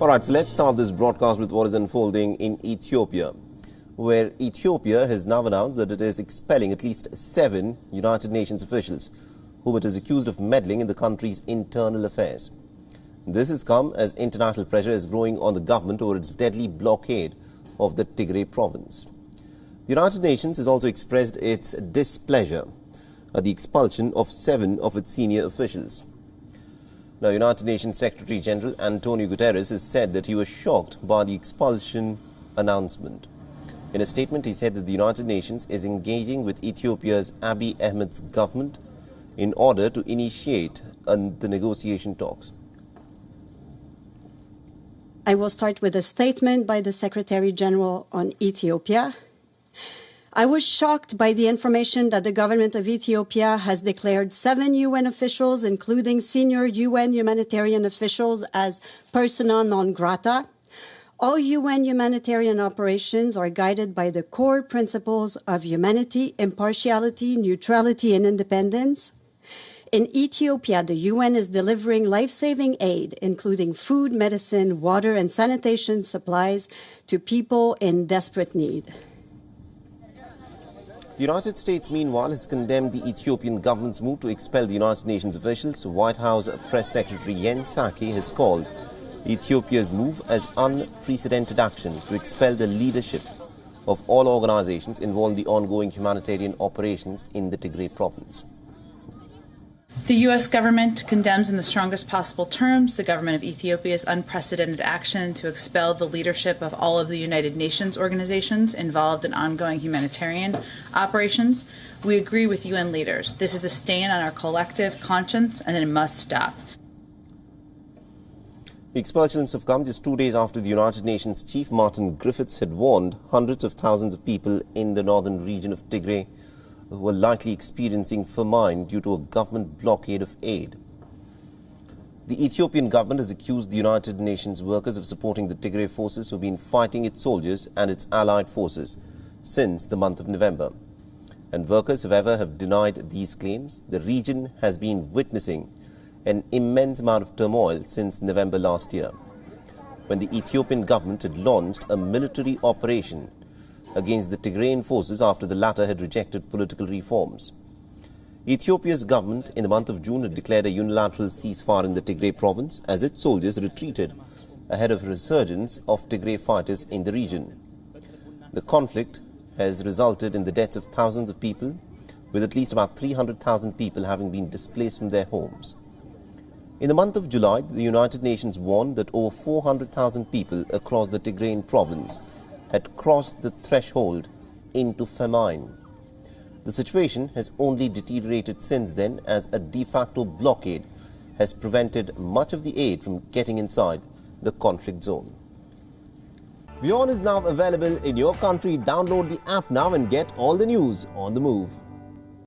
All right, so let's start this broadcast with what is unfolding in Ethiopia, where Ethiopia has now announced that it is expelling at least 7 United Nations officials whom it is accused of meddling in the country's internal affairs. This has come as international pressure is growing on the government over its deadly blockade of the Tigray province. The United Nations has also expressed its displeasure at the expulsion of 7 of its senior officials. Now, United Nations Secretary General Antonio Guterres has said that he was shocked by the expulsion announcement. In a statement, he said that the United Nations is engaging with Ethiopia's Abiy Ahmed's government in order to initiate the negotiation talks. I will start with a statement by the Secretary General on Ethiopia. I was shocked by the information that the government of Ethiopia has declared 7 UN officials, including senior UN humanitarian officials, as persona non grata. All UN humanitarian operations are guided by the core principles of humanity, impartiality, neutrality, and independence. In Ethiopia, the UN is delivering life-saving aid, including food, medicine, water, and sanitation supplies to people in desperate need. The United States, meanwhile, has condemned the Ethiopian government's move to expel the United Nations officials. White House Press Secretary Jen Psaki has called Ethiopia's move as unprecedented action to expel the leadership of all organizations involved in the ongoing humanitarian operations in the Tigray province. The U.S. government condemns in the strongest possible terms the government of Ethiopia's unprecedented action to expel the leadership of all of the United Nations organizations involved in ongoing humanitarian operations. We agree with UN leaders. This is a stain on our collective conscience, and it must stop. The expulsions have come just 2 days after the United Nations chief Martin Griffiths had warned hundreds of thousands of people in the northern region of Tigray were likely experiencing famine due to a government blockade of aid. The Ethiopian government has accused the United Nations workers of supporting the Tigray forces who have been fighting its soldiers and its allied forces since the month of November. And workers, however, have denied these claims. The region has been witnessing an immense amount of turmoil since November last year, when the Ethiopian government had launched a military operation against the Tigrayan forces after the latter had rejected political reforms. Ethiopia's government in the month of June had declared a unilateral ceasefire in the Tigray province as its soldiers retreated ahead of a resurgence of Tigray fighters in the region. The conflict has resulted in the deaths of thousands of people, with at least about 300,000 people having been displaced from their homes. In the month of July, the United Nations warned that over 400,000 people across the Tigrayan province had crossed the threshold into famine. The situation has only deteriorated since then, as a de facto blockade has prevented much of the aid from getting inside the conflict zone. WION is now available in your country. Download the app now and get all the news on the move.